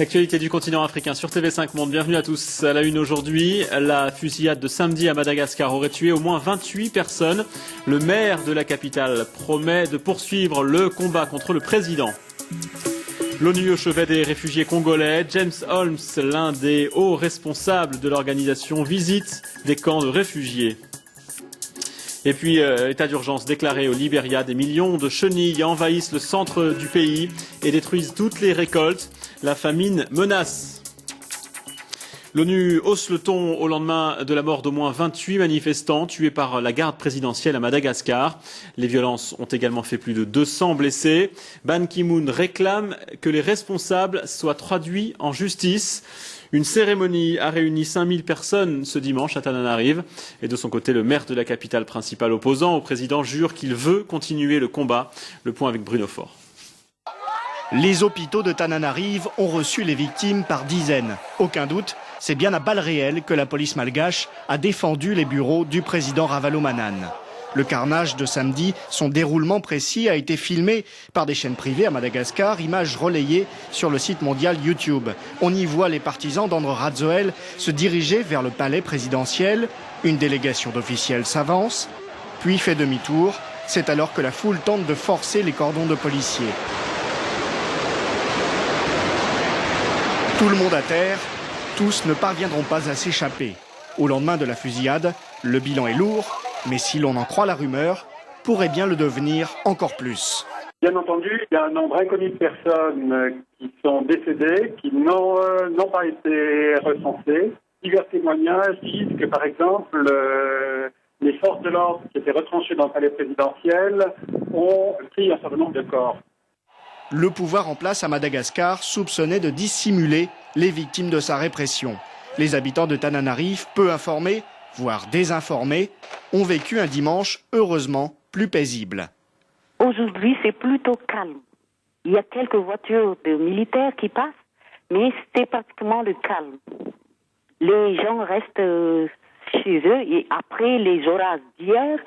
L'actualité du continent africain sur TV5 Monde. Bienvenue à tous. À la une aujourd'hui, la fusillade de samedi à Madagascar aurait tué au moins 28 personnes. Le maire de la capitale promet de poursuivre le combat contre le président. L'ONU au chevet des réfugiés congolais. James Holmes, l'un des hauts responsables de l'organisation, visite des camps de réfugiés. Et puis, état d'urgence déclaré au Libéria. Des millions de chenilles envahissent le centre du pays et détruisent toutes les récoltes. La famine menace. L'ONU hausse le ton au lendemain de la mort d'au moins 28 manifestants tués par la garde présidentielle à Madagascar. Les violences ont également fait plus de 200 blessés. Ban Ki-moon réclame que les responsables soient traduits en justice. Une cérémonie a réuni 5000 personnes ce dimanche à Tananarive. Et de son côté, le maire de la capitale principale opposant au président jure qu'il veut continuer le combat. Le point avec Bruno Faure. Les hôpitaux de Tananarive ont reçu les victimes par dizaines. Aucun doute, c'est bien à balles réelles que la police malgache a défendu les bureaux du président Ravalomanane. Le carnage de samedi, son déroulement précis a été filmé par des chaînes privées à Madagascar, images relayées sur le site mondial YouTube. On y voit les partisans d'André Rajoelina se diriger vers le palais présidentiel. Une délégation d'officiels s'avance, puis fait demi-tour. C'est alors que la foule tente de forcer les cordons de policiers. Tout le monde à terre, tous ne parviendront pas à s'échapper. Au lendemain de la fusillade, le bilan est lourd, mais si l'on en croit la rumeur, pourrait bien le devenir encore plus. Bien entendu, il y a un nombre inconnu de personnes qui sont décédées, qui n'ont pas été recensées. Divers témoignages disent que, par exemple, les forces de l'ordre qui étaient retranchées dans le palais présidentiel ont pris un certain nombre de corps. Le pouvoir en place à Madagascar soupçonnait de dissimuler les victimes de sa répression. Les habitants de Tananarive, peu informés, voire désinformés, ont vécu un dimanche, heureusement, plus paisible. Aujourd'hui, c'est plutôt calme. Il y a quelques voitures de militaires qui passent, mais c'est pratiquement le calme. Les gens restent chez eux et après les orages d'hier,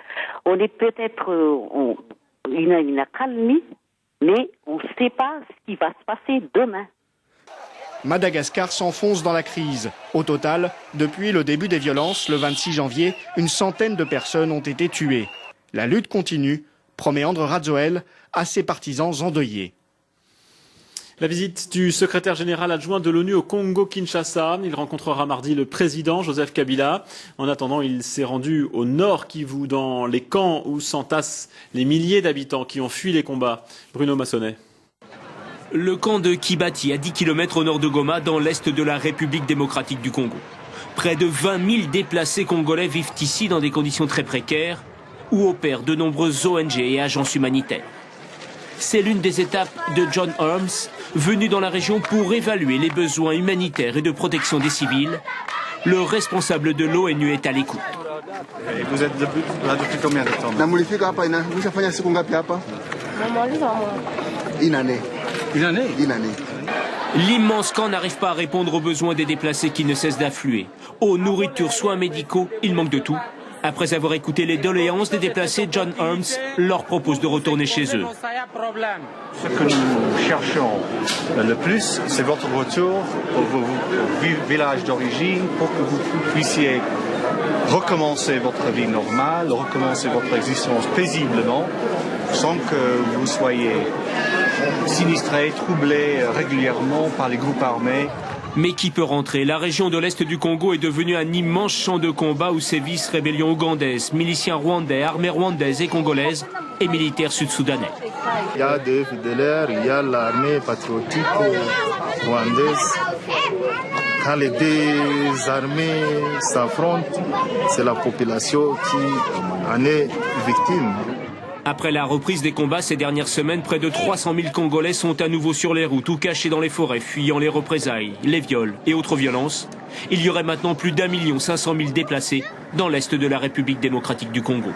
on est peut-être une accalmie, mais on ne sait pas ce qui va se passer demain. Madagascar s'enfonce dans la crise. Au total, depuis le début des violences, le 26 janvier, une centaine de personnes ont été tuées. La lutte continue, promet André Rajoelina à ses partisans endeuillés. La visite du secrétaire général adjoint de l'ONU au Congo-Kinshasa. Il rencontrera mardi le président Joseph Kabila. En attendant, il s'est rendu au nord Kivu, dans les camps où s'entassent les milliers d'habitants qui ont fui les combats. Bruno Massonnet. Le camp de Kibati, à 10 km au nord de Goma, dans l'est de la République démocratique du Congo. Près de 20 000 déplacés congolais vivent ici dans des conditions très précaires, où opèrent de nombreuses ONG et agences humanitaires. C'est l'une des étapes de John Holmes, venu dans la région pour évaluer les besoins humanitaires et de protection des civils. Le responsable de l'ONU est à l'écoute. Et vous êtes là depuis combien de temps? Une année. Une année? Une année. L'immense camp n'arrive pas à répondre aux besoins des déplacés qui ne cessent d'affluer. Eau, nourriture, soins médicaux, il manque de tout. Après avoir écouté les doléances des déplacés, John Holmes leur propose de retourner chez eux. Ce que nous cherchons le plus, c'est votre retour au vos villages d'origine pour que vous puissiez recommencer votre vie normale, recommencer votre existence paisiblement, sans que vous soyez sinistrés, troublés régulièrement par les groupes armés. Mais qui peut rentrer? La région de l'Est du Congo est devenue un immense champ de combat où sévissent rébellions ougandaises, miliciens rwandais, armées rwandaises et congolaises et militaires sud-soudanais. Il y a des FDLR, il y a l'armée patriotique rwandaise. Quand les deux armées s'affrontent, c'est la population qui en est victime. Après la reprise des combats ces dernières semaines, près de 300 000 Congolais sont à nouveau sur les routes ou cachés dans les forêts, fuyant les représailles, les viols et autres violences. Il y aurait maintenant plus d'1 500 000 déplacés dans l'est de la République démocratique du Congo.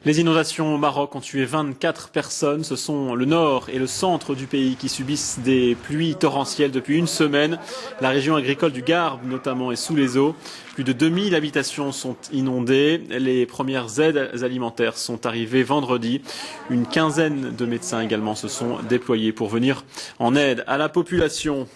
Les inondations au Maroc ont tué 24 personnes. Ce sont le nord et le centre du pays qui subissent des pluies torrentielles depuis une semaine. La région agricole du Garb, notamment, est sous les eaux. Plus de 2000 habitations sont inondées. Les premières aides alimentaires sont arrivées vendredi. Une quinzaine de médecins également se sont déployés pour venir en aide à la population.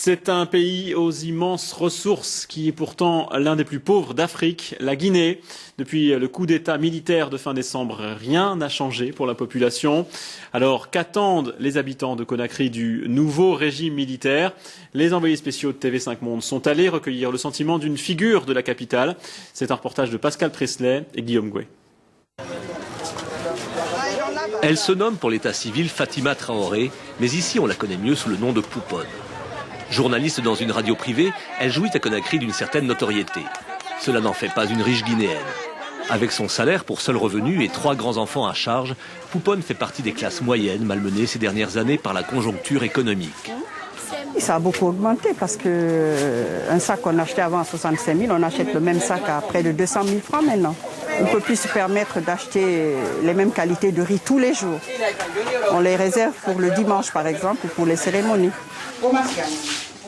C'est un pays aux immenses ressources qui est pourtant l'un des plus pauvres d'Afrique, la Guinée. Depuis le coup d'État militaire de fin décembre, rien n'a changé pour la population. Alors qu'attendent les habitants de Conakry du nouveau régime militaire? Les envoyés spéciaux de TV5 Monde sont allés recueillir le sentiment d'une figure de la capitale. C'est un reportage de Pascal Presley et Guillaume Gouet. Elle se nomme pour l'état civil Fatima Traoré, mais ici on la connaît mieux sous le nom de Pouponne. Journaliste dans une radio privée, elle jouit à Conakry d'une certaine notoriété. Cela n'en fait pas une riche guinéenne. Avec son salaire pour seul revenu et 3 grands-enfants à charge, Pouponne fait partie des classes moyennes malmenées ces dernières années par la conjoncture économique. Ça a beaucoup augmenté parce qu'un sac qu'on achetait avant à 65 000, on achète le même sac à près de 200 000 francs maintenant. On ne peut plus se permettre d'acheter les mêmes qualités de riz tous les jours. On les réserve pour le dimanche par exemple ou pour les cérémonies.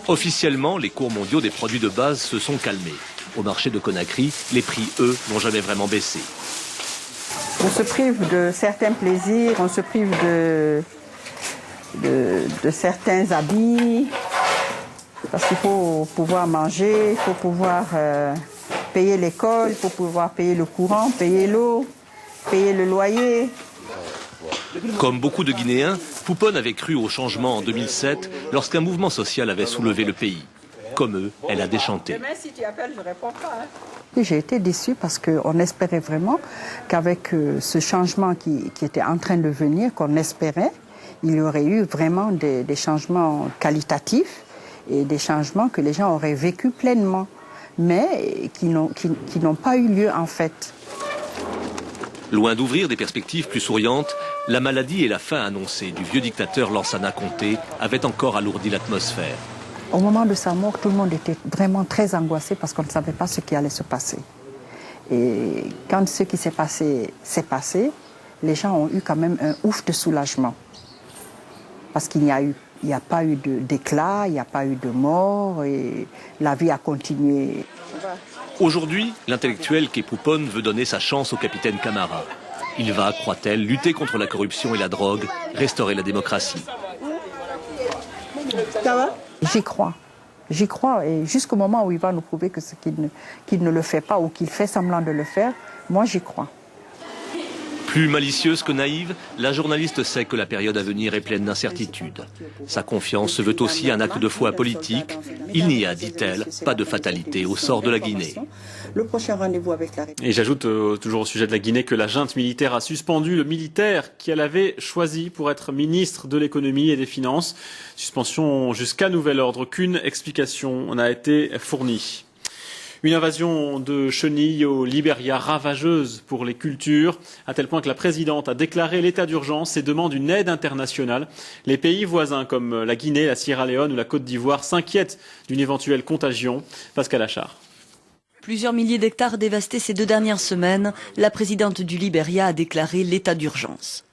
Officiellement, les cours mondiaux des produits de base se sont calmés. Au marché de Conakry, les prix, eux, n'ont jamais vraiment baissé. On se prive de certains plaisirs, on se prive de certains habits, parce qu'il faut pouvoir manger, il faut pouvoir payer l'école, il faut pouvoir payer le courant, payer l'eau, payer le loyer. Comme beaucoup de Guinéens, Pouponne avait cru au changement en 2007 lorsqu'un mouvement social avait soulevé le pays. Comme eux, elle a déchanté. J'ai été déçue parce qu'on espérait vraiment qu'avec ce changement qui était en train de venir, qu'on espérait, il y aurait eu vraiment des changements qualitatifs et des changements que les gens auraient vécu pleinement, mais qui n'ont pas eu lieu en fait. Loin d'ouvrir des perspectives plus souriantes, la maladie et la fin annoncée du vieux dictateur Lansana Conté avaient encore alourdi l'atmosphère. Au moment de sa mort, tout le monde était vraiment très angoissé parce qu'on ne savait pas ce qui allait se passer. Et quand ce qui s'est passé, les gens ont eu quand même un ouf de soulagement. Parce qu'il n'y a pas eu d'éclat, il n'y a pas eu de mort et la vie a continué. Aujourd'hui, l'intellectuel qu'est Pouponne veut donner sa chance au capitaine Camara. Il va, croit-elle, lutter contre la corruption et la drogue, restaurer la démocratie. J'y crois et jusqu'au moment où il va nous prouver que qu'il ne le fait pas ou qu'il fait semblant de le faire, moi j'y crois. Plus malicieuse que naïve, la journaliste sait que la période à venir est pleine d'incertitudes. Sa confiance se veut aussi un acte de foi politique. Il n'y a, dit-elle, pas de fatalité au sort de la Guinée. Et j'ajoute toujours au sujet de la Guinée que la junte militaire a suspendu le militaire qu'elle avait choisi pour être ministre de l'économie et des finances. Suspension jusqu'à nouvel ordre. Aucune explication n'a été fournie. Une invasion de chenilles au Libéria ravageuse pour les cultures, à tel point que la présidente a déclaré l'état d'urgence et demande une aide internationale. Les pays voisins comme la Guinée, la Sierra Leone ou la Côte d'Ivoire s'inquiètent d'une éventuelle contagion. Pascal Achard. Plusieurs milliers d'hectares dévastés ces 2 dernières semaines, la présidente du Libéria a déclaré l'état d'urgence.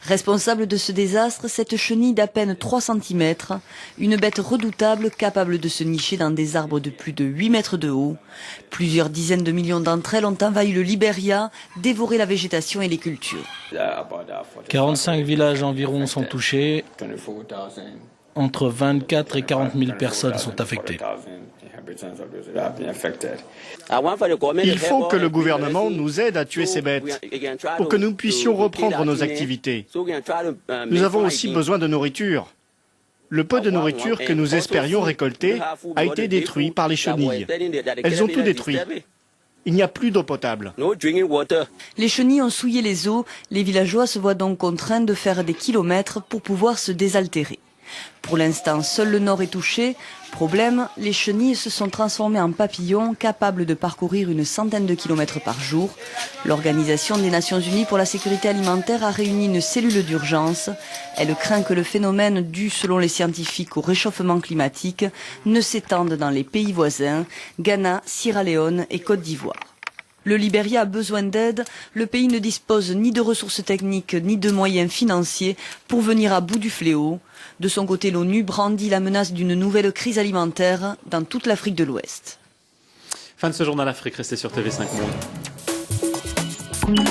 Responsable de ce désastre, cette chenille d'à peine 3 cm, une bête redoutable capable de se nicher dans des arbres de plus de 8 mètres de haut. Plusieurs dizaines de millions d'entre elles ont envahi le Libéria, dévoré la végétation et les cultures. 45 villages environ sont touchés. Entre 24 et 40 000 personnes sont affectées. Il faut que le gouvernement nous aide à tuer ces bêtes pour que nous puissions reprendre nos activités. Nous avons aussi besoin de nourriture. Le peu de nourriture que nous espérions récolter a été détruit par les chenilles. Elles ont tout détruit. Il n'y a plus d'eau potable. Les chenilles ont souillé les eaux. Les villageois se voient donc contraints de faire des kilomètres pour pouvoir se désaltérer. Pour l'instant, seul le nord est touché. Problème, les chenilles se sont transformées en papillons capables de parcourir une centaine de kilomètres par jour. L'Organisation des Nations Unies pour la sécurité alimentaire a réuni une cellule d'urgence. Elle craint que le phénomène dû, selon les scientifiques, au réchauffement climatique ne s'étende dans les pays voisins, Ghana, Sierra Leone et Côte d'Ivoire. Le Libéria a besoin d'aide. Le pays ne dispose ni de ressources techniques ni de moyens financiers pour venir à bout du fléau. De son côté, l'ONU brandit la menace d'une nouvelle crise alimentaire dans toute l'Afrique de l'Ouest. Fin de ce journal Afrique, restez sur TV5 Monde.